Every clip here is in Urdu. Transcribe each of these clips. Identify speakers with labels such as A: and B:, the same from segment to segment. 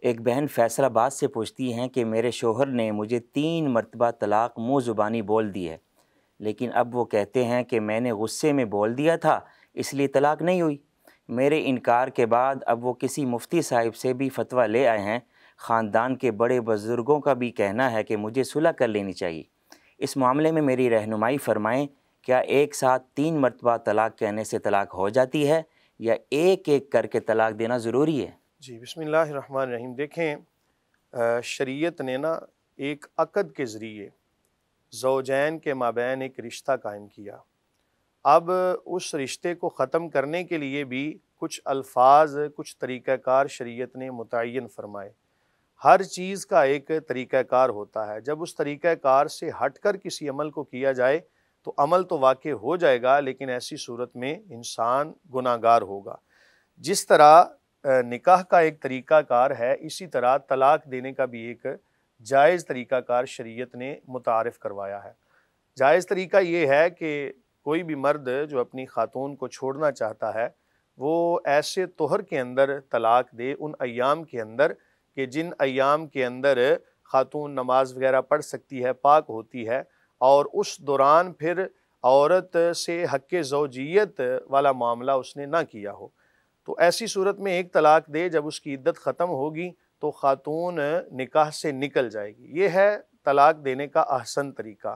A: ایک بہن فیصل آباد سے پوچھتی ہیں کہ میرے شوہر نے مجھے 3 مرتبہ طلاق منہ زبانی بول دی ہے، لیکن اب وہ کہتے ہیں کہ میں نے غصے میں بول دیا تھا اس لیے طلاق نہیں ہوئی۔ میرے انکار کے بعد اب وہ کسی مفتی صاحب سے بھی فتویٰ لے آئے ہیں۔ خاندان کے بڑے بزرگوں کا بھی کہنا ہے کہ مجھے صلح کر لینی چاہیے۔ اس معاملے میں میری رہنمائی فرمائیں، کیا ایک ساتھ 3 مرتبہ طلاق کہنے سے طلاق ہو جاتی ہے یا ایک ایک کر کے طلاق دینا ضروری ہے؟
B: جی بسم اللہ الرحمن الرحیم۔ دیکھیں، شریعت نے ایک عقد کے ذریعے زوجین کے مابین ایک رشتہ قائم کیا۔ اب اس رشتے کو ختم کرنے کے لیے بھی کچھ الفاظ، کچھ طریقہ کار شریعت نے متعین فرمائے۔ ہر چیز کا ایک طریقہ کار ہوتا ہے، جب اس طریقہ کار سے ہٹ کر کسی عمل کو کیا جائے تو عمل تو واقع ہو جائے گا، لیکن ایسی صورت میں انسان گناہ گار ہوگا۔ جس طرح نکاح کا ایک طریقہ کار ہے، اسی طرح طلاق دینے کا بھی ایک جائز طریقہ کار شریعت نے متعارف کروایا ہے۔ جائز طریقہ یہ ہے کہ کوئی بھی مرد جو اپنی خاتون کو چھوڑنا چاہتا ہے وہ ایسے طہر کے اندر طلاق دے، ان ایام کے اندر کہ جن ایام کے اندر خاتون نماز وغیرہ پڑھ سکتی ہے، پاک ہوتی ہے، اور اس دوران پھر عورت سے حق زوجیت والا معاملہ اس نے نہ کیا ہو۔ تو ایسی صورت میں ایک طلاق دے، جب اس کی عدت ختم ہوگی تو خاتون نکاح سے نکل جائے گی۔ یہ ہے طلاق دینے کا احسن طریقہ۔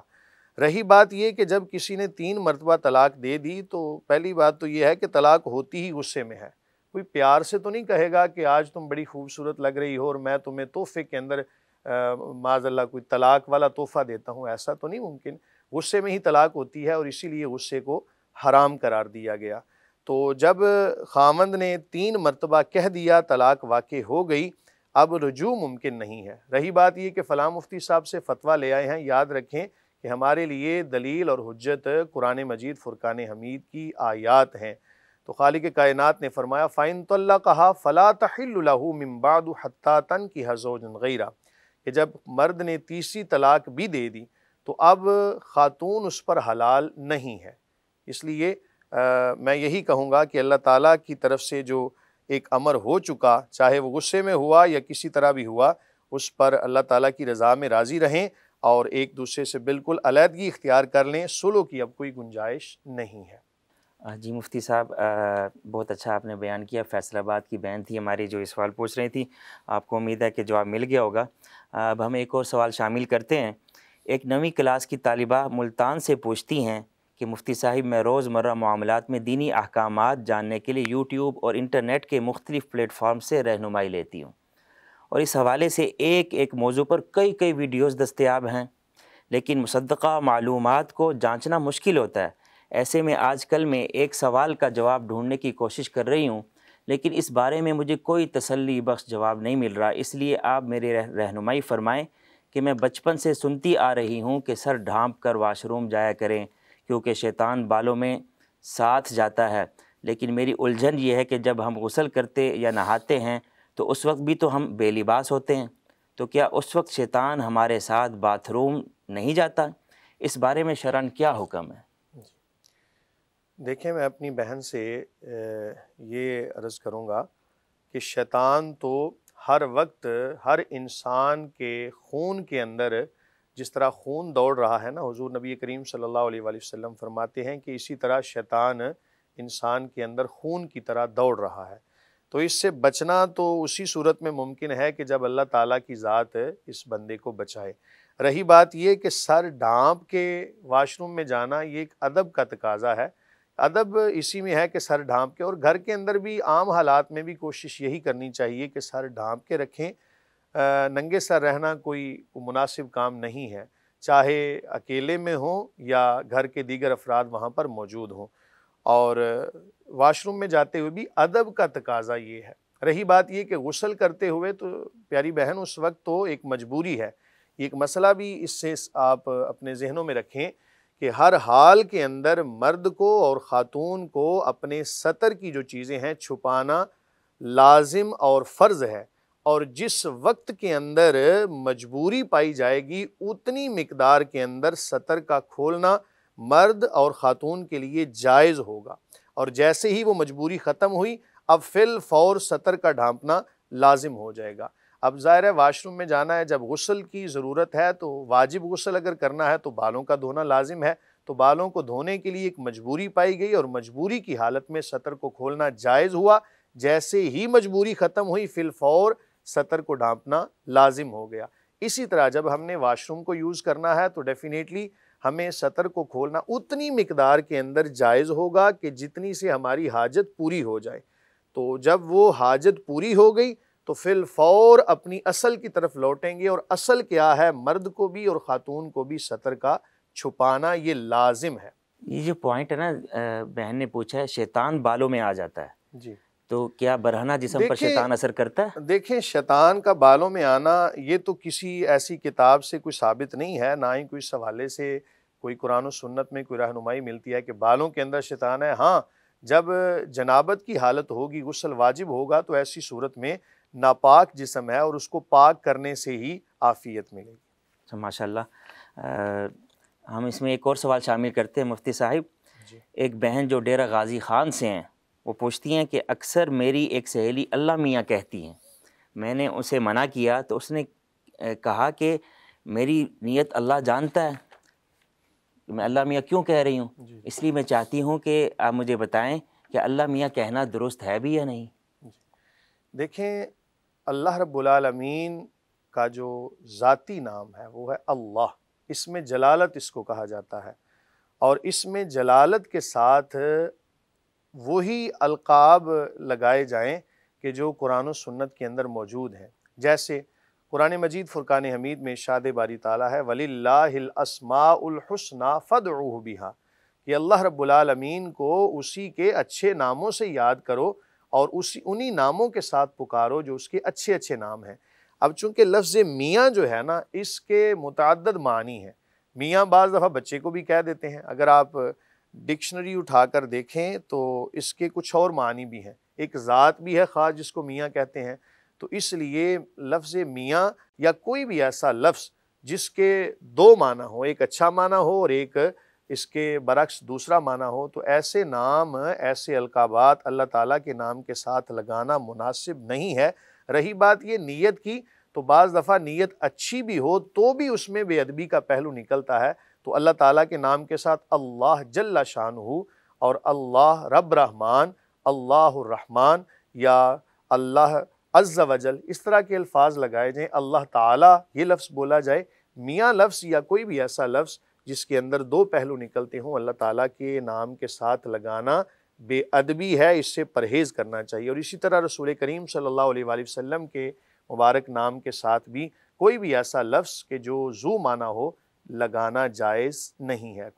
B: رہی بات یہ کہ جب کسی نے 3 مرتبہ طلاق دے دی تو پہلی بات تو یہ ہے کہ طلاق ہوتی ہی غصے میں ہے۔ کوئی پیار سے تو نہیں کہے گا کہ آج تم بڑی خوبصورت لگ رہی ہو اور میں تمہیں تحفے کے اندر معاذ اللہ کوئی طلاق والا تحفہ دیتا ہوں، ایسا تو نہیں ممکن۔ غصے میں ہی طلاق ہوتی ہے اور اسی لیے غصے کو حرام قرار دیا گیا۔ تو جب خاوند نے 3 مرتبہ کہہ دیا، طلاق واقع ہو گئی، اب رجوع ممکن نہیں ہے۔ رہی بات یہ کہ فلاں مفتی صاحب سے فتویٰ لے آئے ہیں، یاد رکھیں کہ ہمارے لیے دلیل اور حجت قرآن مجید فرقان حمید کی آیات ہیں۔ تو خالق کائنات نے فرمایا فَإِن طَلَّقَهَا فَلَا تَحِلُّ لَهُ مِن بَعْدُ حَتَّى تَنكِحَ زَوْجًا غَيْرَهُ، کہ جب مرد نے تیسری طلاق بھی دے دی تو اب خاتون اس پر حلال نہیں ہے۔ اس لیے میں یہی کہوں گا کہ اللہ تعالیٰ کی طرف سے جو ایک امر ہو چکا، چاہے وہ غصے میں ہوا یا کسی طرح بھی ہوا، اس پر اللہ تعالیٰ کی رضا میں راضی رہیں اور ایک دوسرے سے بالکل علیحدگی اختیار کر لیں۔ صلح کی اب کوئی گنجائش نہیں ہے۔
A: جی مفتی صاحب، بہت اچھا آپ نے بیان کیا۔ فیصل آباد کی بہن تھی ہماری جو اس سوال پوچھ رہی تھی، آپ کو امید ہے کہ جواب مل گیا ہوگا۔ اب ہم ایک اور سوال شامل کرتے ہیں۔ ایک 9ویں کلاس کی طالبہ ملتان سے پوچھتی ہیں کہ مفتی صاحب، میں روزمرہ معاملات میں دینی احکامات جاننے کے لیے یوٹیوب اور انٹرنیٹ کے مختلف پلیٹ فارم سے رہنمائی لیتی ہوں، اور اس حوالے سے ایک موضوع پر کئی ویڈیوز دستیاب ہیں، لیکن مصدقہ معلومات کو جانچنا مشکل ہوتا ہے۔ ایسے میں آج کل میں ایک سوال کا جواب ڈھونڈنے کی کوشش کر رہی ہوں، لیکن اس بارے میں مجھے کوئی تسلی بخش جواب نہیں مل رہا۔ اس لیے آپ میری رہنمائی فرمائیں کہ میں بچپن سے سنتی آ رہی ہوں کہ سر ڈھانپ کر واش روم جایا کریں کیونکہ شیطان بالوں میں ساتھ جاتا ہے، لیکن میری الجھن یہ ہے کہ جب ہم غسل کرتے یا نہاتے ہیں تو اس وقت بھی تو ہم بے لباس ہوتے ہیں، تو کیا اس وقت شیطان ہمارے ساتھ باتھ روم نہیں جاتا؟ اس بارے میں شرعاً کیا حکم ہے؟
B: دیکھیں، میں اپنی بہن سے یہ عرض کروں گا کہ شیطان تو ہر وقت ہر انسان کے خون کے اندر جس طرح خون دوڑ رہا ہے نا، حضور نبی کریم صلی اللہ علیہ وآلہ وسلم فرماتے ہیں کہ اسی طرح شیطان انسان کے اندر خون کی طرح دوڑ رہا ہے۔ تو اس سے بچنا تو اسی صورت میں ممکن ہے کہ جب اللہ تعالیٰ کی ذات اس بندے کو بچائے۔ رہی بات یہ کہ سر ڈھانپ کے واش روم میں جانا، یہ ایک ادب کا تقاضا ہے۔ ادب اسی میں ہے کہ سر ڈھانپ کے، اور گھر کے اندر بھی عام حالات میں بھی کوشش یہی کرنی چاہیے کہ سر ڈھانپ کے رکھیں۔ ننگے سر رہنا کوئی مناسب کام نہیں ہے، چاہے اکیلے میں ہوں یا گھر کے دیگر افراد وہاں پر موجود ہوں۔ اور واش روم میں جاتے ہوئے بھی ادب کا تقاضا یہ ہے۔ رہی بات یہ کہ غسل کرتے ہوئے تو پیاری بہن اس وقت تو ایک مجبوری ہے۔ یہ ایک مسئلہ بھی اس سے آپ اپنے ذہنوں میں رکھیں کہ ہر حال کے اندر مرد کو اور خاتون کو اپنے سطر کی جو چیزیں ہیں چھپانا لازم اور فرض ہے، اور جس وقت کے اندر مجبوری پائی جائے گی اتنی مقدار کے اندر سطر کا کھولنا مرد اور خاتون کے لیے جائز ہوگا، اور جیسے ہی وہ مجبوری ختم ہوئی اب فی الفور سطر کا ڈھانپنا لازم ہو جائے گا۔ اب ظاہر ہے واش روم میں جانا ہے، جب غسل کی ضرورت ہے تو واجب غسل اگر کرنا ہے تو بالوں کا دھونا لازم ہے، تو بالوں کو دھونے کے لیے ایک مجبوری پائی گئی اور مجبوری کی حالت میں سطر کو کھولنا جائز ہوا۔ جیسے ہی مجبوری ختم ہوئی فی الفور سطر کو ڈھانپنا لازم ہو گیا۔ اسی طرح جب ہم نے واش روم کو یوز کرنا ہے تو ڈیفینیٹلی ہمیں سطر کو کھولنا اتنی مقدار کے اندر جائز ہوگا کہ جتنی سے ہماری حاجت پوری ہو جائے۔ تو جب وہ حاجت پوری ہو گئی تو فی الفور اپنی اصل کی طرف لوٹیں گے، اور اصل کیا ہے؟ مرد کو بھی اور خاتون کو بھی سطر کا چھپانا یہ لازم ہے۔
A: یہ جو پوائنٹ ہے نا، بہن نے پوچھا ہے شیطان بالوں میں آ جاتا ہے،
B: جی
A: تو کیا برہنہ جسم پر شیطان اثر کرتا ہے؟
B: دیکھیں شیطان کا بالوں میں آنا یہ تو کسی ایسی کتاب سے کوئی ثابت نہیں ہے، نہ ہی کوئی اس حوالے سے کوئی قرآن و سنت میں کوئی رہنمائی ملتی ہے کہ بالوں کے اندر شیطان ہے۔ ہاں جب جنابت کی حالت ہوگی، غسل واجب ہوگا، تو ایسی صورت میں ناپاک جسم ہے اور اس کو پاک کرنے سے ہی عافیت ملے گی۔
A: ماشاء اللہ۔ ہم اس میں ایک اور سوال شامل کرتے ہیں مفتی صاحب۔
B: جی
A: ایک بہن جو ڈیرہ غازی خان سے ہیں، وہ پوچھتی ہیں کہ اکثر میری ایک سہیلی اللہ میاں کہتی ہیں، میں نے اسے منع کیا تو اس نے کہا کہ میری نیت اللہ جانتا ہے، میں اللہ میاں کیوں کہہ رہی ہوں،
B: جی
A: اس لیے میں چاہتی ہوں کہ آپ مجھے بتائیں کہ اللہ میاں کہنا درست ہے بھی یا نہیں؟
B: دیکھیں اللہ رب العالمین کا جو ذاتی نام ہے وہ ہے اللہ، اس میں جلالت اس کو کہا جاتا ہے، اور اس میں جلالت کے ساتھ وہی القاب لگائے جائیں کہ جو قرآن و سنت کے اندر موجود ہیں۔ جیسے قرآن مجید فرقان حمید میں ارشاد باری تعالیٰ ہے وَلِلَّهِ الْأَسْمَاءُ الْحُسْنَى فَادْعُوهُ بِهَا، کہ اللہ رب العالمین کو اسی کے اچھے ناموں سے یاد کرو اور انہی ناموں کے ساتھ پکارو جو اس کے اچھے اچھے نام ہیں۔ اب چونکہ لفظ میاں جو ہے نا، اس کے متعدد معنی ہیں۔ میاں بعض دفعہ بچے کو بھی کہہ دیتے ہیں، اگر آپ ڈکشنری اٹھا کر دیکھیں تو اس کے کچھ اور معنی بھی ہیں، ایک ذات بھی ہے خاص جس کو میاں کہتے ہیں۔ تو اس لیے لفظ میاں یا کوئی بھی ایسا لفظ جس کے دو معنی ہو، ایک اچھا معنی ہو اور ایک اس کے برعکس دوسرا معنی ہو، تو ایسے نام، ایسے القابات اللہ تعالیٰ کے نام کے ساتھ لگانا مناسب نہیں ہے۔ رہی بات یہ نیت کی، تو بعض دفعہ نیت اچھی بھی ہو تو بھی اس میں بے ادبی کا پہلو نکلتا ہے، تو اللہ تعالیٰ کے نام کے ساتھ اللہ جل شانہ اور اللہ رب رحمان، اللہ الرحمن یا اللہ عز و جل، اس طرح کے الفاظ لگائے جائیں، اللہ تعالیٰ یہ لفظ بولا جائے۔ میاں لفظ یا کوئی بھی ایسا لفظ جس کے اندر دو پہلو نکلتے ہوں، اللہ تعالیٰ کے نام کے ساتھ لگانا بے ادبی ہے، اس سے پرہیز کرنا چاہیے۔ اور اسی طرح رسول کریم صلی اللہ علیہ وآلہ وسلم کے مبارک نام کے ساتھ بھی کوئی بھی ایسا لفظ کہ جو ذو معنی ہو لگانا جائز نہیں ہے۔